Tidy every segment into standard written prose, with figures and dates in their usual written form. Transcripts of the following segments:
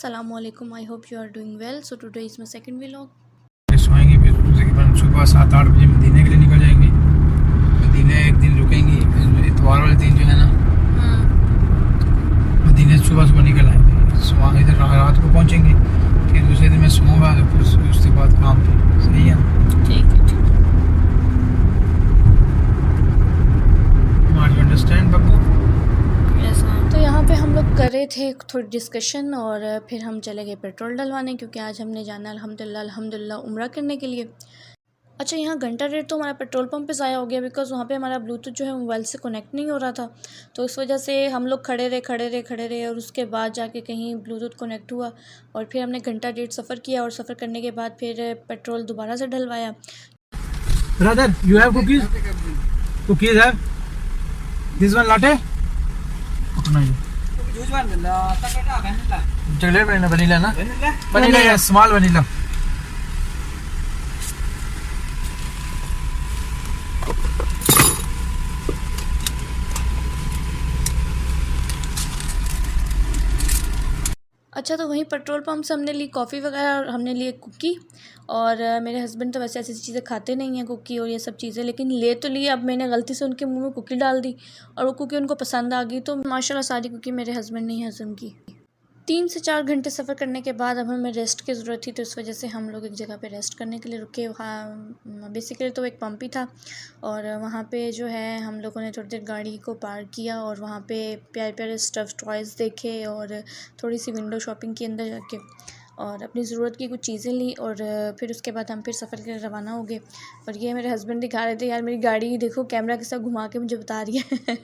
Assalamualaikum. I hope you are doing well. So today is my second vlog. सोएंगे फिर तकरीबन सुबह 7-8 बजे मदीने के लिए निकल जाएंगे। मदीने एक दिन रुकेंगे, फिर इतवार वाले दिन जो है ना मदीने सुबह सुबह निकल आएंगे। इधर रात को पहुंचेंगे, फिर दूसरे दिन मैं सोऊंगा, फिर उसके बाद काम पे। सही है ना? ठीक है। You understand Babbu? तो यहाँ पे हम लोग कर रहे थे थोड़ी डिस्कशन और फिर हम चले गए पेट्रोल डलवाने, क्योंकि आज हमने जाना अल्हम्दुलिल्लाह उम्रा करने के लिए। अच्छा, यहाँ घंटा डेढ़ तो हमारा पेट्रोल पंप पे ज़ाया हो गया, बिकॉज़ वहाँ पे हमारा ब्लूटूथ जो है मोबाइल से कनेक्ट नहीं हो रहा था। तो इस वजह से हम लोग खड़े रहे और उसके बाद जाके कहीं ब्लूटूथ कनेक्ट हुआ और फिर हमने घंटा डेढ़ सफ़र किया और सफ़र करने के बाद फिर पेट्रोल दोबारा से डलवाया। Brother, you have cookies? Cookies have? This one latte? Chocolate vanilla ना? वनीला या स्मॉल वनीला? अच्छा, तो वहीं पेट्रोल पंप से हमने ली कॉफ़ी वगैरह और हमने लिए कुकी। और मेरे हस्बैंड तो वैसे ऐसी चीज़ें खाते नहीं हैं, कुकी और ये सब चीज़ें, लेकिन ले तो लिए। अब मैंने गलती से उनके मुंह में कुकी डाल दी और वो कुकी उनको पसंद आ गई, तो माशाल्लाह सारी कुकी मेरे हस्बैंड ने ही हज़म की। 3 से 4 घंटे सफ़र करने के बाद अब हमें रेस्ट की ज़रूरत थी, तो इस वजह से हम लोग एक जगह पे रेस्ट करने के लिए रुके। वहाँ बेसिकली तो एक पंप ही था और वहाँ पे जो है हम लोगों ने थोड़ी देर गाड़ी को पार्क किया और वहाँ पे प्यारे प्यारे स्टफ़ टॉयज़ देखे और थोड़ी सी विंडो शॉपिंग की अंदर जाके और अपनी ज़रूरत की कुछ चीज़ें ली और फिर उसके बाद हम फिर सफ़र के लिए रवाना हो गए। और ये मेरे हस्बैंड दिखा रहे थे, यार मेरी गाड़ी देखो, कैमरा के साथ घुमा के मुझे बता रही है।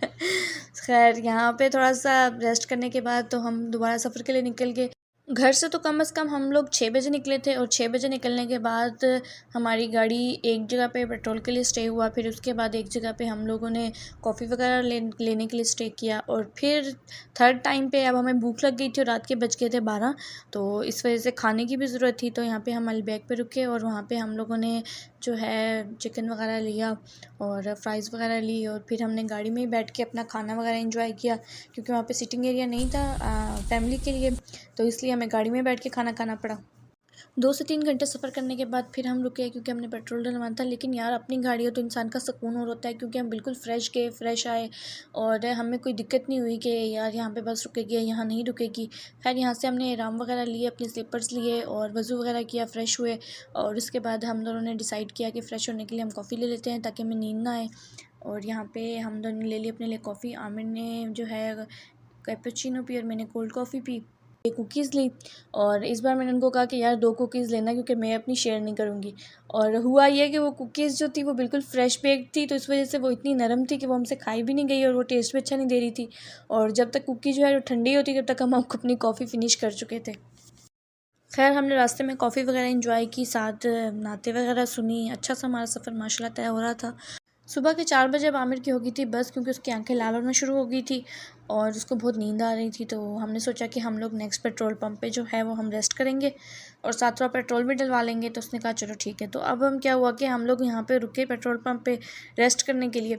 खैर, यहाँ पे थोड़ा सा रेस्ट करने के बाद तो हम दोबारा सफ़र के लिए निकल गए। घर से तो कम से कम हम लोग 6 बजे निकले थे और 6 बजे निकलने के बाद हमारी गाड़ी एक जगह पे पेट्रोल के लिए स्टे हुआ। फिर उसके बाद एक जगह पे हम लोगों ने कॉफ़ी वगैरह लेने के लिए स्टे किया और फिर थर्ड टाइम पे अब हमें भूख लग गई थी और रात के बज गए थे 12, तो इस वजह से खाने की भी ज़रूरत थी। तो यहाँ पे हम अलीबैग पे रुके और वहाँ पे हम लोगों ने जो है चिकन वगैरह लिया और फ्राइज़ वगैरह ली और फिर हमने गाड़ी में ही बैठ के अपना खाना वगैरह एंजॉय किया, क्योंकि वहाँ पे सिटिंग एरिया नहीं था फैमिली के लिए, तो इसलिए हमें गाड़ी में बैठ के खाना खाना पड़ा। 2 से 3 घंटे सफ़र करने के बाद फिर हम रुके, क्योंकि हमने पेट्रोल डलवाना था। लेकिन यार अपनी गाड़ी हो तो इंसान का सुकून और होता है, क्योंकि हम बिल्कुल फ्रेश गए, फ्रेश आए और हमें कोई दिक्कत नहीं हुई कि यार यहाँ पे बस रुकेगी या यहाँ नहीं रुकेगी। खैर, यहाँ से हमने आराम वगैरह लिए, अपने स्लीपर्स लिए और वज़ू वगैरह किया, फ़्रेश हुए और उसके बाद हम दोनों ने डिसाइड किया कि फ़्रेश होने के लिए हम कॉफ़ी ले लेते हैं ताकि हमें नींद ना आए। और यहाँ पे हम दोनों ने ले ली अपने लिए कॉफ़ी। आमिर ने जो है कैपुचिनो पी और मैंने कोल्ड कॉफ़ी पी। कुकीज़ ली और इस बार मैंने उनको कहा कि यार 2 कुकीज़ लेना, क्योंकि मैं अपनी शेयर नहीं करूँगी। और हुआ ये कि वो कुकीज़ जो थी वो बिल्कुल फ़्रेश बेक्ड थी, तो इस वजह से वो इतनी नरम थी कि वो हमसे खाई भी नहीं गई और वो टेस्ट भी अच्छा नहीं दे रही थी। और जब तक कुकी जो है वो ठंडी होती तब तक हम अपनी कॉफ़ी फ़िनिश कर चुके थे। खैर, हमने रास्ते में कॉफ़ी वगैरह एंजॉय की, साथ नाते वगैरह सुनी। अच्छा सा हमारा सफ़र माशाल्लाह तय हो रहा था। सुबह के 4 बजे अब आमिर की हो गई थी बस, क्योंकि उसकी आंखें लाल होना शुरू हो गई थी और उसको बहुत नींद आ रही थी। तो हमने सोचा कि हम लोग नेक्स्ट पेट्रोल पंप पे जो है वो हम रेस्ट करेंगे और साथ थोड़ा पेट्रोल भी डलवा लेंगे। तो उसने कहा चलो ठीक है। तो अब हम क्या हुआ कि हम लोग यहाँ पे रुके पेट्रोल पंप पे रेस्ट करने के लिए,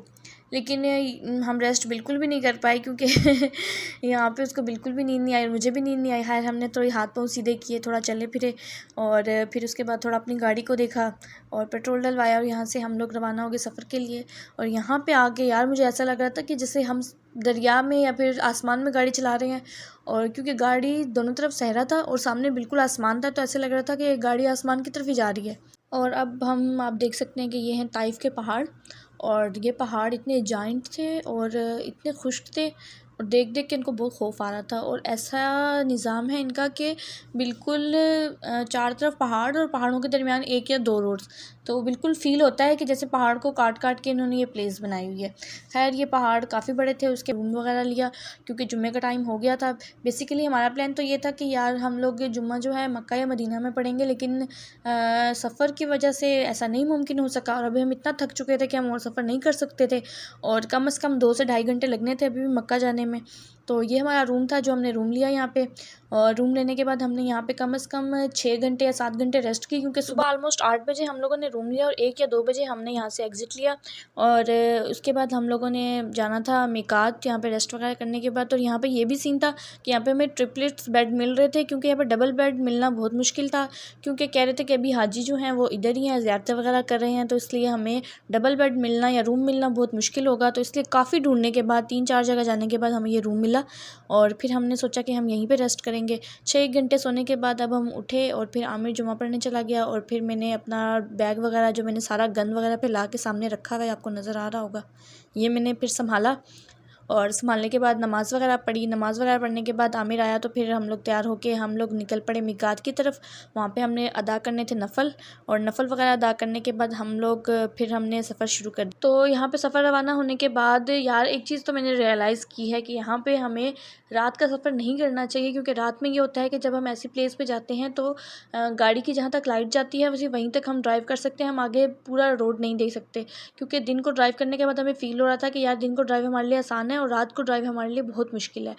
लेकिन हम रेस्ट बिल्कुल भी नहीं कर पाए, क्योंकि यहाँ पे उसको बिल्कुल भी नींद नहीं आई और मुझे भी नींद नहीं आई। खैर, हमने थोड़ी हाथ पाँव सीधे किए, थोड़ा चले फिरे और फिर उसके बाद थोड़ा अपनी गाड़ी को देखा और पेट्रोल डलवाया और यहाँ से हम लोग रवाना हो गए सफ़र के लिए। और यहाँ पे आके यार मुझे ऐसा लग रहा था कि जैसे हम दरिया में या फिर आसमान में गाड़ी चला रहे हैं, और क्योंकि गाड़ी दोनों तरफ सहरा था और सामने बिल्कुल आसमान था, तो ऐसे लग रहा था कि गाड़ी आसमान की तरफ ही जा रही है। और अब आप देख सकते हैं कि ये हैं ताइफ के पहाड़ और ये पहाड़ इतने जाइंट थे और इतने खुश्क थे और देख देख के इनको बहुत खौफ आ रहा था। और ऐसा निज़ाम है इनका कि बिल्कुल चार तरफ पहाड़ और पहाड़ों के दरमियान 1 या 2 रोड्स, तो बिल्कुल फ़ील होता है कि जैसे पहाड़ को काट काट के इन्होंने ये प्लेस बनाई हुई है। खैर, ये पहाड़ काफ़ी बड़े थे, उसके रूम वगैरह लिया क्योंकि जुम्मे का टाइम हो गया था। बेसिकली हमारा प्लान तो ये था कि यार हम लोग जुम्मा जो है मक्का या मदीना में पढ़ेंगे, लेकिन सफ़र की वजह से ऐसा नहीं मुमकिन हो सका और अभी हम इतना थक चुके थे कि हम और सफ़र नहीं कर सकते थे और कम से कम 2 से ढाई घंटे लगने थे अभी भी मक्का जाने में। में। तो ये हमारा रूम था जो हमने रूम लिया यहाँ पे, और रूम लेने के बाद हमने यहाँ पे कम से कम 6 घंटे या 7 घंटे रेस्ट की, क्योंकि सुबह ऑलमोस्ट 8 बजे हम लोगों ने रूम लिया और 1 या 2 बजे हमने यहाँ से एग्ज़िट लिया। और उसके बाद हम लोगों ने जाना था मीकात, यहाँ पे रेस्ट वगैरह करने के बाद। और यहाँ पे ये भी सीन था कि यहाँ पे हमें ट्रिपलेट्स बेड मिल रहे थे, क्योंकि यहाँ पे डबल बेड मिलना बहुत मुश्किल था, क्योंकि कह रहे थे कि अभी हाजी जो हैं वो इधर ही हैं, ज़ियारत वगैरह कर रहे हैं, तो इसलिए हमें डबल बेड मिलना या रूम मिलना बहुत मुश्किल होगा। तो इसलिए काफ़ी ढूंढने के बाद 3-4 जगह जाने के बाद हमें ये रूम मिला, और फिर हमने सोचा कि हम यहीं पे रेस्ट करेंगे। 6 घंटे सोने के बाद अब हम उठे और फिर आमिर जुमा पढ़ने चला गया, और फिर मैंने अपना बैग वगैरह जो मैंने सारा गन वगैरह पे ला के सामने रखा हुआ है, आपको नज़र आ रहा होगा, ये मैंने फिर संभाला। और संभालने के बाद नमाज़ वगैरह पढ़ी। नमाज़ वगैरह पढ़ने के बाद आमिर आया, तो फिर हम लोग तैयार होके हम लोग निकल पड़े मीकात की तरफ। वहाँ पे हमने अदा करने थे नफ़ल, और नफ़ल वगैरह अदा करने के बाद हम लोग फिर हमने सफ़र शुरू कर दिया। तो यहाँ पे सफ़र रवाना होने के बाद यार एक चीज़ तो मैंने रियलाइज़ की है कि यहाँ पे हमें रात का सफ़र नहीं करना चाहिए, क्योंकि रात में ये होता है कि जब हम ऐसी प्लेस पे जाते हैं तो गाड़ी की जहाँ तक लाइट जाती है वहीं तक हम ड्राइव कर सकते हैं, हम आगे पूरा रोड नहीं देख सकते। क्योंकि दिन को ड्राइव करने के बाद हमें फ़ील हो रहा था कि यार दिन को ड्राइव हमारे लिए आसान है और रात को ड्राइव हमारे लिए बहुत मुश्किल है,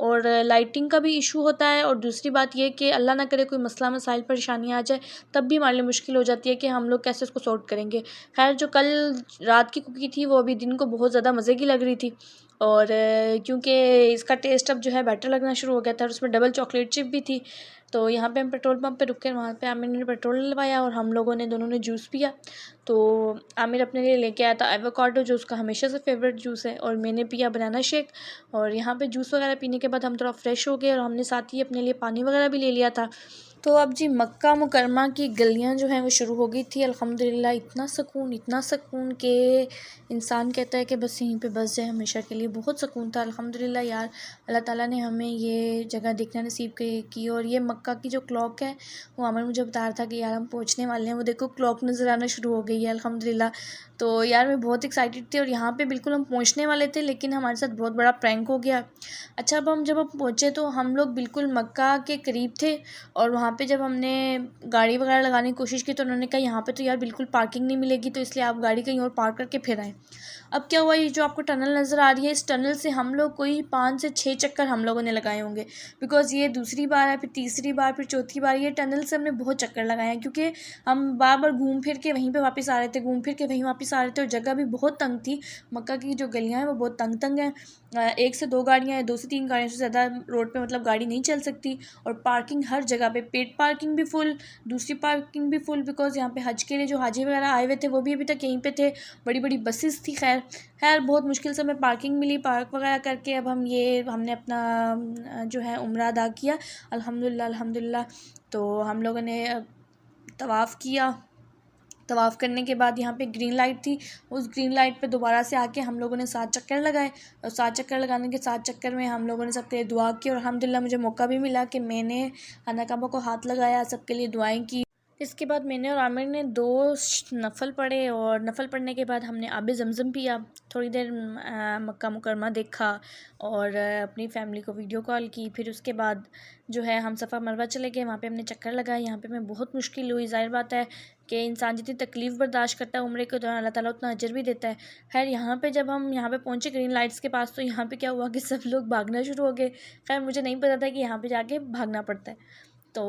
और लाइटिंग का भी इशू होता है। और दूसरी बात ये कि अल्लाह ना करे कोई मसला मसाइल परेशानियाँ आ जाए, तब भी हमारे लिए मुश्किल हो जाती है कि हम लोग कैसे उसको सॉर्ट करेंगे। खैर जो कल रात की कुकी थी वो अभी दिन को बहुत ज़्यादा मज़े की लग रही थी, और क्योंकि इसका टेस्ट अब जो है बेटर लगना शुरू हो गया था, और उसमें डबल चॉकलेट चिप भी थी। तो यहाँ पे हम पेट्रोल पंप पे रुक कर वहाँ पे आमिर ने पेट्रोल डलवाया, और हम लोगों ने दोनों ने जूस पिया। तो आमिर अपने लिए लेके आया था एवोकाडो, जो उसका हमेशा से फेवरेट जूस है, और मैंने पिया बनाना शेक। और यहाँ पे जूस वगैरह पीने के बाद हम थोड़ा फ्रेश हो गए, और हमने साथ ही अपने लिए पानी वगैरह भी ले लिया था। तो अब जी मक्का मुकरमा की गलियाँ जो हैं वो शुरू हो गई थी। अल्हम्दुलिल्लाह इतना सुकून कि इंसान कहता है कि बस यहीं पे बस जाए हमेशा के लिए। बहुत सुकून था अल्हम्दुलिल्लाह यार, अल्लाह ताला ने हमें ये जगह देखना नसीब की। और ये मक्का की जो क्लॉक है वो आमिर मुझे बता रहा था कि यार हम पहुँचने वाले हैं, वो देखो क्लॉक नज़र आना शुरू हो गई है अल्हम्दुलिल्लाह। तो यार मैं बहुत एक्साइटेड थी, और यहाँ पे बिल्कुल हम पहुँचने वाले थे, लेकिन हमारे साथ बहुत बड़ा प्रैंक हो गया। अच्छा अब जब हम पहुँचे तो हम लोग बिल्कुल मक्का के करीब थे, और वहाँ पे जब हमने गाड़ी वगैरह लगाने की कोशिश की तो उन्होंने कहा यहाँ पे तो यार बिल्कुल पार्किंग नहीं मिलेगी, तो इसलिए आप गाड़ी कहीं और पार्क करके फिर आएँ। अब क्या हुआ, ये जो आपको टनल नज़र आ रही है, इस टनल से हम लोग कोई 5 से 6 चक्कर हम लोगों ने लगाए होंगे, बिकॉज़ ये दूसरी बार है, फिर तीसरी बार, फिर चौथी बार ये टनल से हमने बहुत चक्कर लगाए हैं, क्योंकि हम बार बार घूम फिर के वहीं पे वापस आ रहे थे, घूम फिर के वहीं वापस आ रहे थे, और जगह भी बहुत तंग थी। मक्का की जो गलियाँ हैं वो बहुत तंग हैं, 1 से 2 गाड़ियाँ या 2 से 3 गाड़ियों से ज़्यादा रोड पे मतलब गाड़ी नहीं चल सकती, और पार्किंग हर जगह पे, पेड पार्किंग भी फुल, दूसरी पार्किंग भी फुल, बिकॉज़ यहाँ पे हज के लिए जो हाजी वगैरह आए हुए थे वो भी अभी तक यहीं पे थे, बड़ी बड़ी बसेस थी। खैर बहुत मुश्किल से हमें पार्किंग मिली, पार्क वगैरह करके अब हमने अपना जो है उम्रा अदा किया अल्हम्दुलिल्लाह। तो हम लोगों ने तवाफ़ किया। तवाफ़ करने के बाद यहाँ पे ग्रीन लाइट थी, उस ग्रीन लाइट पे दोबारा से आके हम लोगों ने 7 चक्कर लगाए, और 7 चक्कर लगाने के 7 चक्कर में हम लोगों ने सबके लिए दुआ की, और अल्हम्दुलिल्लाह मुझे मौका भी मिला कि मैंने खाना काबा को हाथ लगाया, सबके लिए दुआएं की। इसके बाद मैंने और आमिर ने 2 नफ़ल पढ़े, और नफ़ल पढ़ने के बाद हमने आबे ज़मज़म पिया, थोड़ी देर मक्का मुकरमा देखा, और अपनी फ़ैमिली को वीडियो कॉल की। फिर उसके बाद जो है हम सफ़ा मरवा चले गए, वहाँ पे हमने चक्कर लगाए। यहाँ पे मैं बहुत मुश्किल हुई, ज़ाहिर बात है कि इंसान जितनी तकलीफ़ बर्दाश्त करता है उम्रे के दौरान अल्लाह ताला उतना अजर भी देता है। खैर यहाँ पे जब हम यहाँ पे पहुँचे ग्रीन लाइट्स के पास, तो यहाँ पे क्या हुआ कि सब लोग भागना शुरू हो गए। खैर मुझे नहीं पता था कि यहाँ पे जाके भागना पड़ता है, तो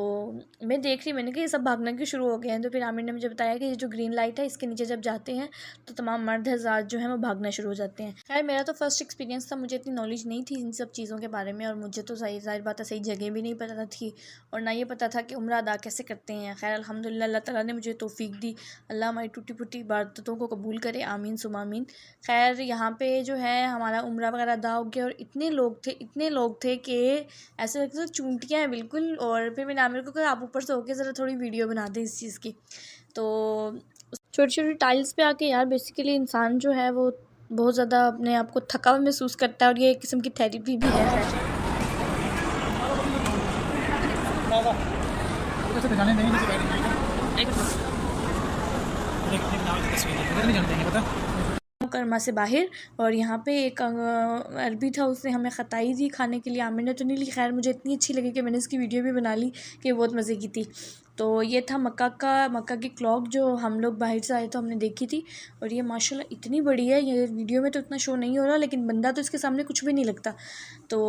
मैं देख रही, मैंने कहा ये सब भागना क्यों शुरू हो गए हैं। तो फिर आमिर ने मुझे बताया कि ये जो ग्रीन लाइट है इसके नीचे जब जाते हैं तो तमाम मर्द हज़रात जो हैं वो भागना शुरू हो जाते हैं। खैर मेरा तो फर्स्ट एक्सपीरियंस था, मुझे इतनी नॉलेज नहीं थी इन सब चीज़ों के बारे में, और मुझे तो ज़ाहिर बात है सही जगह भी नहीं पता थी, और ना ये पता था कि उम्रा अदा कैसे करते हैं। खैर अल्हम्दुलिल्लाह अल्लाह ताला ने मुझे तौफीक दी, अल्लाह हमारी टूटी फूटी इबादतों को कबूल करे, आमीन सुम आमीन। खैर यहाँ पे जो है हमारा उम्रा वगैरह अदा हो गया, और इतने लोग थे कि ऐसे लगता था चूंटियाँ हैं बिल्कुल। और फिर मैंने आमिर को कहा आप ऊपर से होके ज़रा थोड़ी वीडियो बना दें इस चीज़ की। तो छोटी छोटी टाइल्स पे आके यार बेसिकली इंसान जो है वो बहुत ज़्यादा अपने आप को थका हुआ महसूस करता है, और ये एक किस्म की थेरेपी भी है। मुकरमा से बाहर, और यहाँ पे एक अरबी था, उसने हमें ख़ताई दी खाने के लिए। आमिर ने तो नहीं ली, खैर मुझे इतनी अच्छी लगी कि मैंने इसकी वीडियो भी बना ली कि बहुत मज़े की थी। तो ये था मक्का की क्लॉक जो हम लोग बाहर से आए तो हमने देखी थी। और ये माशाल्लाह इतनी बड़ी है, ये वीडियो में तो इतना शो नहीं हो रहा, लेकिन बंदा तो इसके सामने कुछ भी नहीं लगता। तो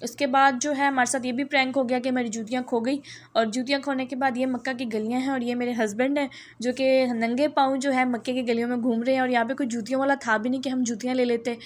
उसके बाद जो है हमारे साथ ये भी प्रैंक हो गया कि मेरी जूतियाँ खो गई। और जूतियाँ खोने के बाद ये मक्का की गलियाँ हैं और ये मेरे हस्बैंड हैं जो कि नंगे पाँव जो है मक्के की गलियों में घूम रहे हैं। और यहाँ पे कोई जूतियों वाला था भी नहीं कि हम जूतियाँ ले लेते।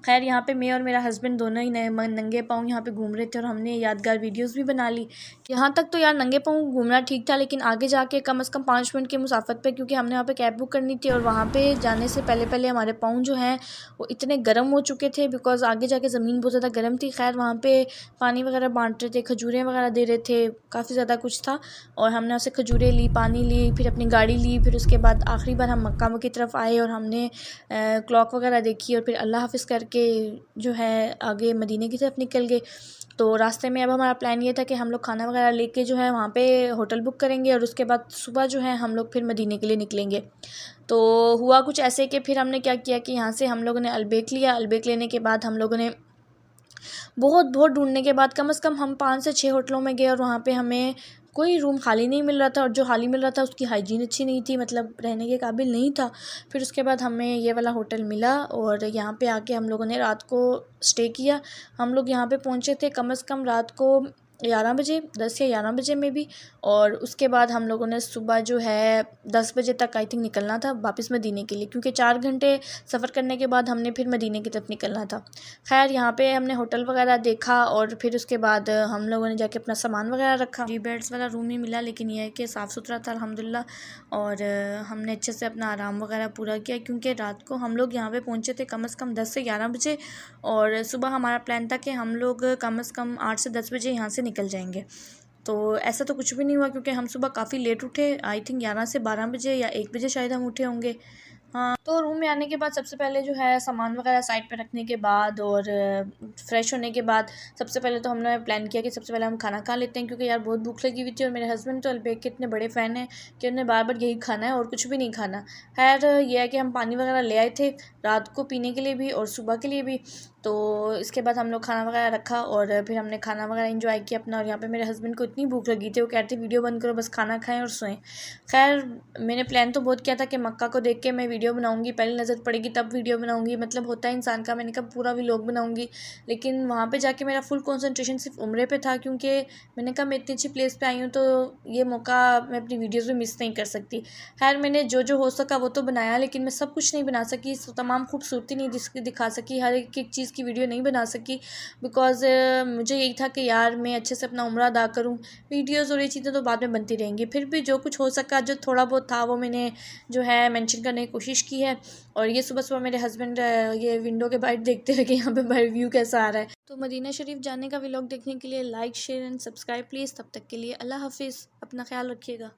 खैर यहाँ पे मैं और मेरा हस्बैंड दोनों ही नंगे पाँव यहाँ पे घूम रहे थे और हमने यादगार वीडियोस भी बना ली। यहाँ तक तो यार नंगे पाँव घूमना ठीक था, लेकिन आगे जाके कम से कम 5 मिनट की मुसाफत पे, क्योंकि हमने वहाँ पे कैब बुक करनी थी और वहाँ पे जाने से पहले पहले हमारे पाँव जो हैं वो इतने गर्म हो चुके थे, बिकॉज़ आगे जाके ज़मीन बहुत ज़्यादा गर्म थी। खैर वहाँ पे पानी वगैरह बांट रहे थे, खजूरें वगैरह दे रहे थे, काफ़ी ज़्यादा कुछ था। और हमने उससे खजूरें ली, पानी ली, फिर अपनी गाड़ी ली। फिर उसके बाद आखिरी बार हम मक्का की तरफ आए और हमने क्लॉक वगैरह देखी और फिर अल्लाह हाफ़िज़ करके जो है आगे मदीने की तरफ निकल गए। तो रास्ते में अब हमारा प्लान ये था कि हम लोग खाना वगैरह लेके जो है वहाँ पे होटल बुक करेंगे और उसके बाद सुबह जो है हम लोग फिर मदीने के लिए निकलेंगे। तो हुआ कुछ ऐसे कि फिर हमने क्या किया कि यहाँ से हम लोगों ने अलबेक लिया। अलबेक लेने के बाद हम लोगों ने बहुत ढूंढने के बाद कम से कम हम 5 से 6 होटलों में गए और वहाँ पे हमें कोई रूम खाली नहीं मिल रहा था। और जो खाली मिल रहा था उसकी हाइजीन अच्छी नहीं थी, मतलब रहने के काबिल नहीं था। फिर उसके बाद हमें ये वाला होटल मिला और यहाँ पे आके हम लोगों ने रात को स्टे किया। हम लोग यहाँ पे पहुँचे थे कम से कम रात को 11 बजे, 10 या 11 बजे में भी। और उसके बाद हम लोगों ने सुबह जो है 10 बजे तक आई थिंक निकलना था वापस मदीने के लिए, क्योंकि 4 घंटे सफ़र करने के बाद हमने फिर मदीने की तरफ निकलना था। खैर यहाँ पे हमने होटल वगैरह देखा और फिर उसके बाद हम लोगों ने जाके अपना सामान वगैरह रखा। 3 बेड्स वाला रूम ही मिला, लेकिन यह है कि साफ़ सुथरा था अल्हम्दुलिल्लाह। और हमने अच्छे से अपना आराम वगैरह पूरा किया, क्योंकि रात को हम लोग यहाँ पे पहुँचे थे कम से कम 10 से 11 बजे और सुबह हमारा प्लान था कि हम लोग कम से कम 8 से 10 बजे यहाँ से निकल जाएंगे। तो ऐसा तो कुछ भी नहीं हुआ, क्योंकि हम सुबह काफ़ी लेट उठे। आई थिंक 11 से 12 बजे या 1 बजे शायद हम उठे होंगे। हाँ, तो रूम में आने के बाद सबसे पहले जो है सामान वगैरह साइड पे रखने के बाद और फ्रेश होने के बाद सबसे पहले तो हमने प्लान किया कि सबसे पहले हम खाना खा लेते हैं, क्योंकि यार बहुत भूख लगी हुई थी। और मेरे हस्बैंड तो अलबेक के इतने बड़े फ़ैन हैं कि उन्हें बार बार यही खाना है और कुछ भी नहीं खाना। खैर ये है कि हम पानी वगैरह ले आए थे रात को पीने के लिए भी और सुबह के लिए भी। तो इसके बाद हम लोग खाना वगैरह रखा और फिर हमने खाना वगैरह एंजॉय किया अपना। और यहाँ पे मेरे हस्बैंड को इतनी भूख लगी थी, वो कहते वीडियो बंद करो, बस खाना खाएं और सोएं। खैर मैंने प्लान तो बहुत किया था कि मक्का को देख के मैं वीडियो बनाऊंगी, पहली नज़र पड़ेगी तब वीडियो बनाऊंगी, मतलब होता है इंसान का। मैंने कहा पूरा व्लॉग बनाऊंगी, लेकिन वहाँ पे जाके मेरा फुल कंसंट्रेशन सिर्फ उम्रे पे था, क्योंकि मैंने कहा मैं इतनी अच्छी प्लेस पे आई हूँ तो ये मौका मैं अपनी वीडियोज़ में मिस नहीं कर सकती। खैर मैंने जो हो सका वो तो बनाया, लेकिन मैं सब कुछ नहीं बना सकी, तमाम खूबसूरती नहीं दिखा सकी, हर एक चीज़ की वीडियो नहीं बना सकी, बिकॉज़ मुझे यही था कि यार मैं अच्छे से अपना उम्रा अदा करूँ। वीडियोज़ और ये चीज़ें तो बाद में बनती रहेंगी, फिर भी जो कुछ हो सका, जो थोड़ा बहुत था वो मैंने जो है मेंशन करने की कोशिश की है। और ये सुबह मेरे हस्बैंड ये विंडो के बाहर देखते रहे कि यहाँ पे बाहर व्यू कैसा आ रहा है। तो मदीना शरीफ जाने का व्लॉग देखने के लिए like share and subscribe please. तब तक के लिए अल्लाह हाफिज़, अपना ख्याल रखिएगा।